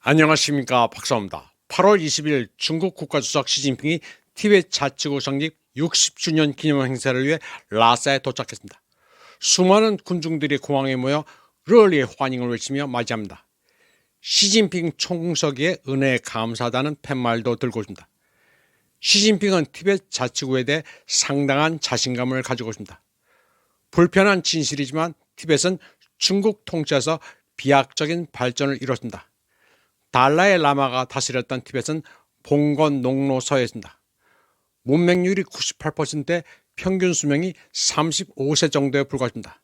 안녕하십니까, 박사입니다. 8월 20일 중국 국가주석 시진핑이 티베트 자치구 성립 60주년 기념 행사를 위해 라사에 도착했습니다. 수많은 군중들이 공항에 모여 러리의 환영을 외치며 맞이합니다. 시진핑 총서기에 은혜에 감사하다는 팻말도 들고 있습니다. 시진핑은 티베트 자치구에 대해 상당한 자신감을 가지고 있습니다. 불편한 진실이지만 티베트는 중국 통치에서 비약적인 발전을 이뤘습니다. 달라이 라마가 다스렸던 티베트는 봉건 농노서에 있습니다. 문맹률이 98%대 평균 수명이 35세 정도에 불과합니다.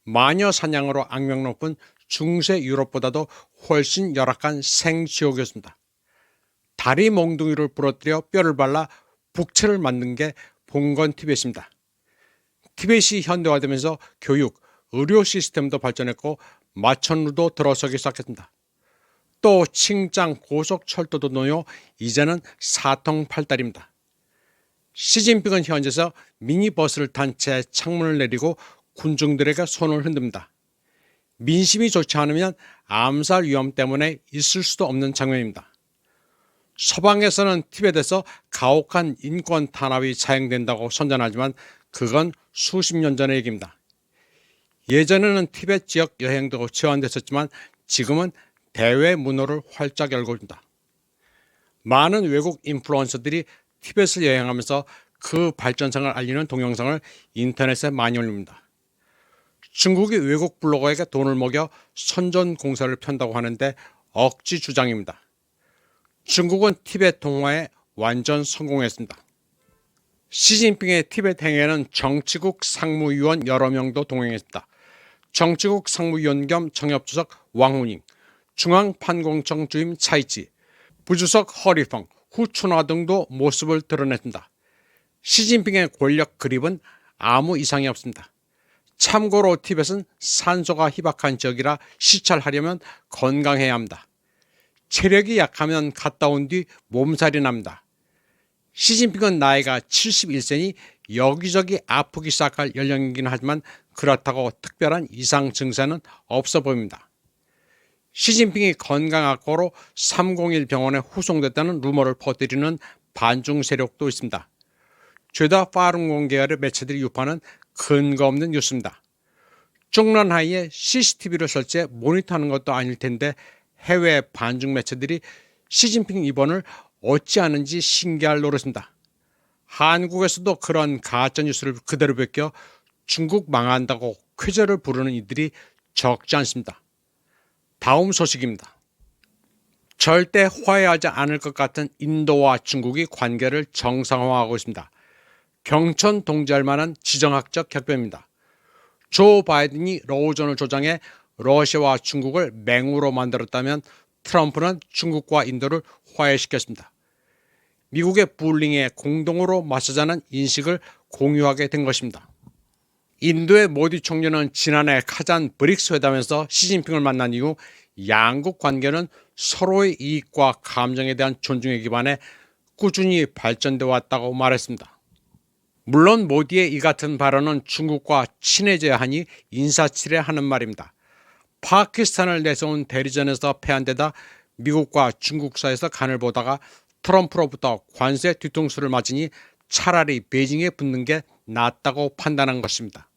마녀 사냥으로 악명 높은 중세 유럽보다도 훨씬 열악한 생지옥이었습니다. 다리 몽둥이를 부러뜨려 뼈를 발라 북채를 만든 게 봉건 티베트입니다. 티베트이 현대화되면서 교육, 의료 시스템도 발전했고 마천루도 들어서기 시작했습니다. 또 칭짱 고속철도도 놓여 이제는 사통팔달입니다. 시진핑은 현지에서 미니버스를 탄 채 창문을 내리고 군중들에게 손을 흔듭니다. 민심이 좋지 않으면 암살 위험 때문에 있을 수도 없는 장면입니다. 서방에서는 티베트에서 가혹한 인권 탄압이 자행된다고 선전하지만 그건 수십 년 전의 얘기입니다. 예전에는 티베트 지역 여행도 제한됐었지만 지금은 대외 문호를 활짝 열고 있습니다. 많은 외국 인플루언서들이 티베트를 여행하면서 그 발전상을 알리는 동영상을 인터넷에 많이 올립니다. 중국이 외국 블로거에게 돈을 먹여 선전 공사를 편다고 하는데 억지 주장입니다. 중국은 티베트 통화에 완전 성공했습니다. 시진핑의 티베트 행에는 정치국 상무위원 여러 명도 동행했습니다. 정치국 상무위원 겸 정협주석 왕후닝, 중앙판공청 주임 차이치, 부주석 허리펑, 후춘화 등도 모습을 드러냈습니다. 시진핑의 권력 그립은 아무 이상이 없습니다. 참고로 티베트는 산소가 희박한 지역이라 시찰하려면 건강해야 합니다. 체력이 약하면 갔다 온 뒤 몸살이 납니다. 시진핑은 나이가 71세니 여기저기 아프기 시작할 연령이긴 하지만 그렇다고 특별한 이상 증세는 없어 보입니다. 시진핑이 건강악화로 301 병원에 후송됐다는 루머를 퍼뜨리는 반중 세력도 있습니다. 죄다 파룬공 계열의 매체들이 유포하는 근거 없는 뉴스입니다. 중런하이에 CCTV를 설치해 모니터하는 것도 아닐 텐데 해외 반중 매체들이 시진핑 입원을 어찌하는지 신기할 노릇입니다. 한국에서도 그런 가짜뉴스를 그대로 베껴 중국 망한다고 쾌재를 부르는 이들이 적지 않습니다. 다음 소식입니다. 절대 화해하지 않을 것 같은 인도와 중국이 관계를 정상화하고 있습니다. 경천 동지할 만한 지정학적 격변입니다. 조 바이든이 러우전을 조장해 러시아와 중국을 맹우로 만들었다면 트럼프는 중국과 인도를 화해시켰습니다. 미국의 불링에 공동으로 맞서자는 인식을 공유하게 된 것입니다. 인도의 모디 총리는 지난해 카잔 브릭스 회담에서 시진핑을 만난 이후 양국 관계는 서로의 이익과 감정에 대한 존중에 기반해 꾸준히 발전돼 왔다고 말했습니다. 물론 모디의 이 같은 발언은 중국과 친해져야 하니 인사치레하는 말입니다. 파키스탄을 내세운 대리전에서 패한 데다 미국과 중국 사이에서 간을 보다가 트럼프로부터 관세 뒤통수를 맞으니 차라리 베이징에 붙는 게 낫다고 판단한 것입니다.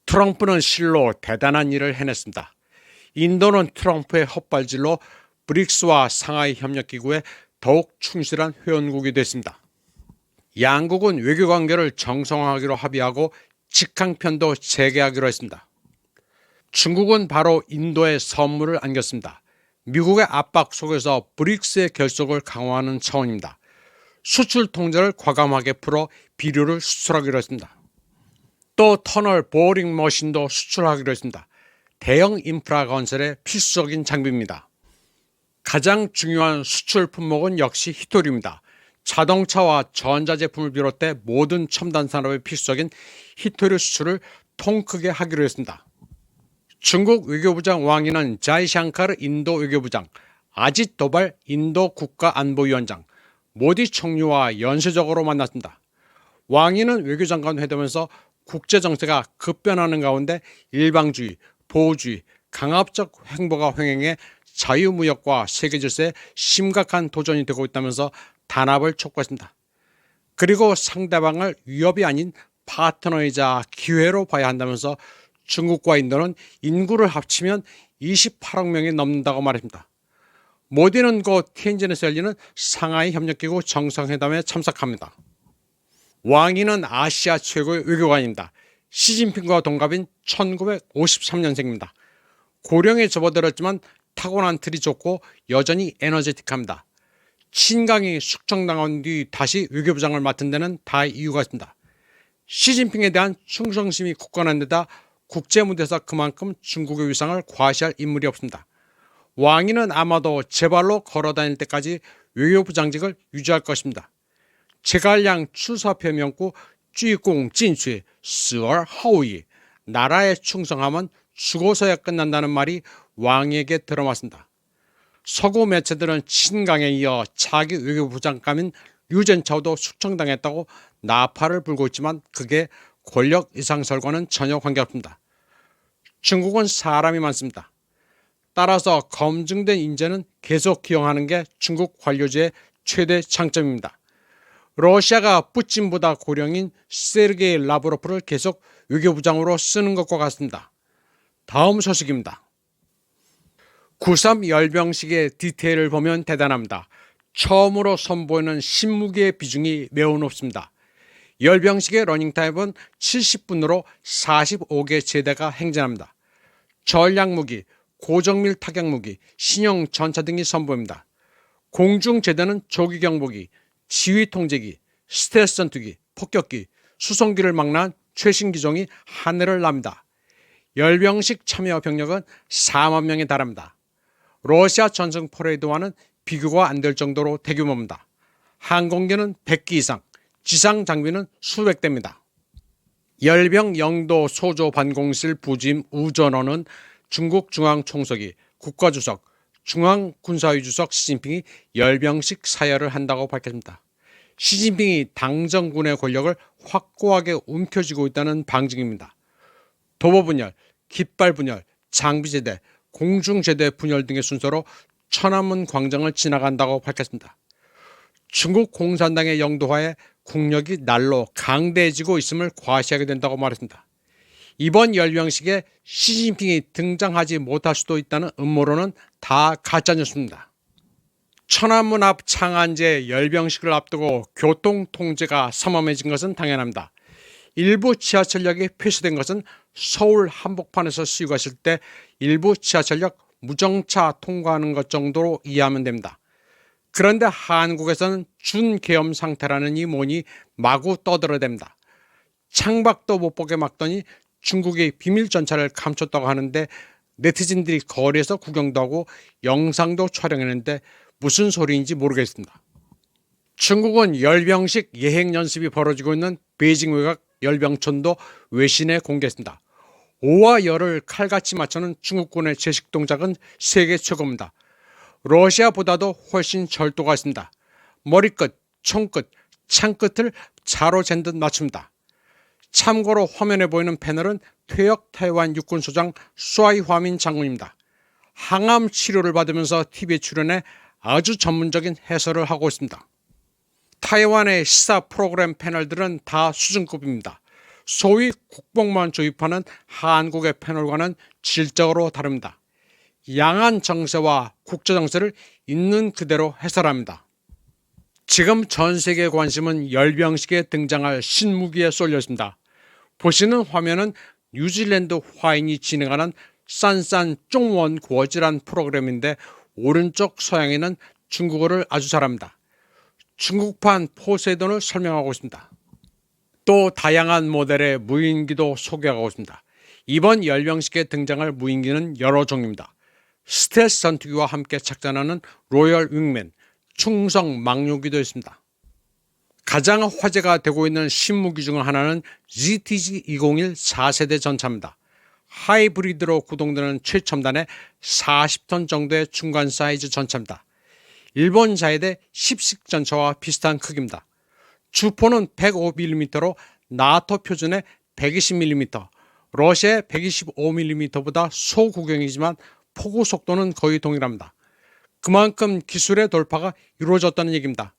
트럼프는 실로 대단한 일을 해냈습니다. 인도는 트럼프의 헛발질로 브릭스와 상하이 협력기구에 더욱 충실한 회원국이 됐습니다. 양국은 외교관계를 정상화하기로 합의하고 직항편도 재개하기로 했습니다. 중국은 바로 인도에 선물을 안겼습니다. 미국의 압박 속에서 브릭스의 결속을 강화하는 차원입니다. 수출 통제를 과감하게 풀어 비료를 수출하기로 했습니다. 또 터널 보링 머신도 수출하기로 했습니다. 대형 인프라 건설에 필수적인 장비입니다. 가장 중요한 수출 품목은 역시 히토리입니다. 자동차와 전자제품을 비롯해 모든 첨단 산업에 필수적인 히토리 수출을 통 크게 하기로 했습니다. 중국 외교부장 왕이는 자이샹카르 인도 외교부장, 아짓 도발 인도 국가안보위원장, 모디 총리와 연쇄적으로 만났습니다. 왕이는 외교장관 회담에서 국제정세가 급변하는 가운데 일방주의, 보호주의, 강압적 행보가 횡행해 자유무역과 세계질서에 심각한 도전이 되고 있다면서 단합을 촉구했습니다. 그리고 상대방을 위협이 아닌 파트너이자 기회로 봐야 한다면서 중국과 인도는 인구를 합치면 28억 명이 넘는다고 말했습니다. 모디는 곧 티엔진에서 열리는 상하이 협력기구 정상회담에 참석합니다. 왕이는 아시아 최고의 외교관입니다. 시진핑과 동갑인 1953년생입니다. 고령에 접어들었지만 타고난 틀이 좋고 여전히 에너제틱합니다. 친강이 숙청당한 뒤 다시 외교부장을 맡은 데는 다 이유가 있습니다. 시진핑에 대한 충성심이 굳건한 데다 국제무대에서 그만큼 중국의 위상을 과시할 인물이 없습니다. 왕이는 아마도 제 발로 걸어다닐 때까지 외교부장직을 유지할 것입니다. 제갈량 출사표 명구 쥐공 진취 스얼 하우이 나라에 충성하면 죽어서야 끝난다는 말이 왕에게 들어맞습니다. 서구 매체들은 친강에 이어 차기 외교부장감인 류젠차오도 숙청당했다고 나팔을 불고 있지만 그게 권력 이상설과는 전혀 관계없습니다. 중국은 사람이 많습니다. 따라서 검증된 인재는 계속 기용하는 게 중국 관료제의 최대 장점입니다. 러시아가 푸틴보다 고령인 세르게이 라브로프를 계속 외교부장으로 쓰는 것과 같습니다. 다음 소식입니다. 9.3 열병식의 디테일을 보면 대단합니다. 처음으로 선보이는 신무기의 비중이 매우 높습니다. 열병식의 러닝타임은 70분으로 45개 제대가 행진합니다. 전략무기, 고정밀 타격무기, 신형 전차 등이 선보입니다. 공중제대는 조기경보기, 지휘통제기, 스텔스 전투기, 폭격기, 수송기를 망라한 최신 기종이 하늘을 납니다. 열병식 참여 병력은 4만 명에 달합니다. 러시아 전승 퍼레이드와는 비교가 안 될 정도로 대규모입니다. 항공기는 100기 이상, 지상 장비는 수백 대입니다. 열병 영도 소조 반공실 부짐 우전원은 중국 중앙총서기, 국가주석, 중앙군사위주석 시진핑이 열병식 사열을 한다고 밝혔습니다. 시진핑이 당정군의 권력을 확고하게 움켜쥐고 있다는 방증입니다. 도보분열, 깃발분열, 장비제대, 공중제대 분열 등의 순서로 천안문 광장을 지나간다고 밝혔습니다. 중국 공산당의 영도화에 국력이 날로 강대해지고 있음을 과시하게 된다고 말했습니다. 이번 열병식에 시진핑이 등장하지 못할 수도 있다는 음모론은 다 가짜뉴스입니다. 천안문 앞 창안제 열병식을 앞두고 교통 통제가 삼엄해진 것은 당연합니다. 일부 지하철역이 폐쇄된 것은 서울 한복판에서 시위하실 때 일부 지하철역 무정차 통과하는 것 정도로 이해하면 됩니다. 그런데 한국에서는 준계엄 상태라느니 뭐니 마구 떠들어댑니다. 창밖도 못 보게 막더니 중국이 비밀 전차를 감췄다고 하는데 네티즌들이 거리에서 구경도 하고 영상도 촬영했는데 무슨 소리인지 모르겠습니다. 중국은 열병식 예행 연습이 벌어지고 있는 베이징 외곽 열병촌도 외신에 공개했습니다. 오와 열을 칼같이 맞추는 중국군의 제식 동작은 세계 최고입니다. 러시아보다도 훨씬 절도가 있습니다. 머리끝, 총끝, 창끝을 자로 잰 듯 맞춥니다. 참고로 화면에 보이는 패널은 퇴역 타이완 육군소장 수아이화민 장군입니다. 항암 치료를 받으면서 TV에 출연해 아주 전문적인 해설을 하고 있습니다. 타이완의 시사 프로그램 패널들은 다 수준급입니다. 소위 국뽕만 조입하는 한국의 패널과는 질적으로 다릅니다. 양안 정세와 국제 정세를 있는 그대로 해설합니다. 지금 전 세계의 관심은 열병식에 등장할 신무기에 쏠려 있습니다. 보시는 화면은 뉴질랜드 화인이 진행하는 산산 쫑원 구어지란 프로그램인데 오른쪽 서양인은 중국어를 아주 잘합니다. 중국판 포세이돈을 설명하고 있습니다. 또 다양한 모델의 무인기도 소개하고 있습니다. 이번 열병식에 등장할 무인기는 여러 종입니다. 스텔스 전투기와 함께 착전하는 로열 윙맨, 충성 망룡기도 있습니다. 가장 화제가 되고 있는 신무기 중 하나는 GTG-201 4세대 전차입니다. 하이브리드로 구동되는 최첨단의 40톤 정도의 중간 사이즈 전차입니다. 일본 자위대 10식 전차와 비슷한 크기입니다. 주포는 105mm로 나토 표준의 120mm, 러시아의 125mm보다 소구경이지만 폭우 속도는 거의 동일합니다. 그만큼 기술의 돌파가 이루어졌다는 얘기입니다.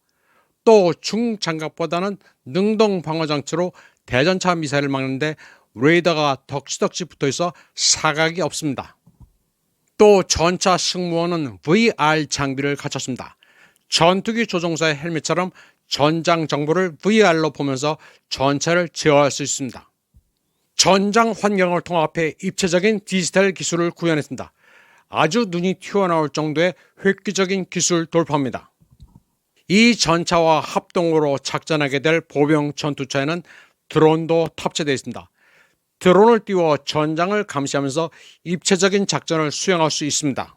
또 중장갑보다는 능동 방어 장치로 대전차 미사일을 막는데 레이더가 덕지덕지 붙어있어 사각이 없습니다. 또 전차 승무원은 VR 장비를 갖췄습니다. 전투기 조종사의 헬멧처럼 전장 정보를 VR로 보면서 전차를 제어할 수 있습니다. 전장 환경을 통합해 입체적인 디지털 기술을 구현했습니다. 아주 눈이 튀어나올 정도의 획기적인 기술 돌파입니다. 이 전차와 합동으로 작전하게 될 보병 전투차에는 드론도 탑재되어 있습니다. 드론을 띄워 전장을 감시하면서 입체적인 작전을 수행할 수 있습니다.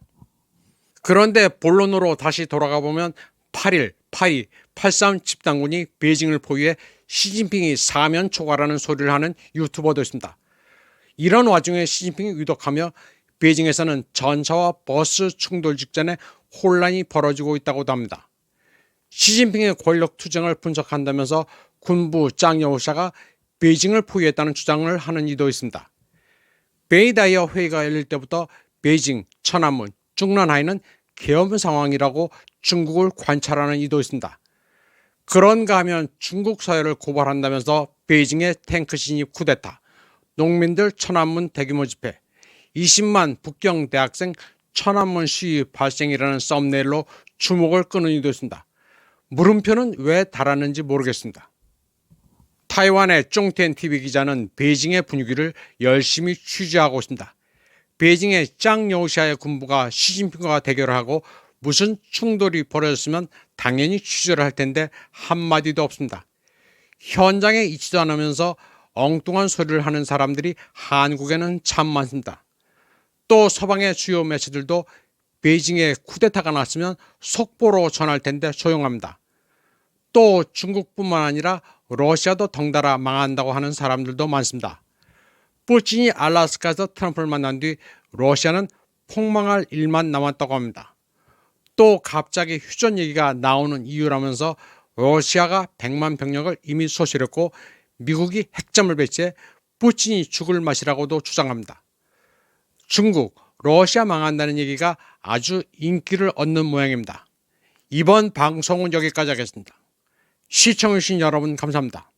그런데 본론으로 다시 돌아가 보면 8.1, 8.2, 8.3 집단군이 베이징을 포위해 시진핑이 사면 초과라는 소리를 하는 유튜버도 있습니다. 이런 와중에 시진핑이 위독하며 베이징에서는 전차와 버스 충돌 직전에 혼란이 벌어지고 있다고도 합니다. 시진핑의 권력 투쟁을 분석한다면서 군부 짱여우샤가 베이징을 포위했다는 주장을 하는 이도 있습니다. 베이다이어 회의가 열릴 때부터 베이징, 천안문, 중란하이는 계엄 상황이라고 중국을 관찰하는 이도 있습니다. 그런가 하면 중국 사회를 고발한다면서 베이징의 탱크 진입 쿠데타, 농민들 천안문 대규모 집회, 20만 북경 대학생 천안문 시위 발생이라는 썸네일로 주목을 끄는 이도 있습니다. 물음표는 왜 달았는지 모르겠습니다. 타이완의 쫑텐 TV 기자는 베이징의 분위기를 열심히 취재하고 있습니다. 베이징의 짱여우샤의 군부가 시진핑과 대결을 하고 무슨 충돌이 벌어졌으면 당연히 취재를 할 텐데 한마디도 없습니다. 현장에 있지도 않으면서 엉뚱한 소리를 하는 사람들이 한국에는 참 많습니다. 또 서방의 주요 매체들도 베이징에 쿠데타가 났으면 속보로 전할 텐데 조용합니다. 또 중국뿐만 아니라 러시아도 덩달아 망한다고 하는 사람들도 많습니다. 푸틴이 알래스카에서 트럼프를 만난 뒤 러시아는 폭망할 일만 남았다고 합니다. 또 갑자기 휴전 얘기가 나오는 이유라면서 러시아가 100만 병력을 이미 소실했고 미국이 핵잠을 배치해 푸틴이 죽을 맛이라고도 주장합니다. 중국, 러시아 망한다는 얘기가 아주 인기를 얻는 모양입니다. 이번 방송은 여기까지 하겠습니다. 시청해주신 여러분 감사합니다.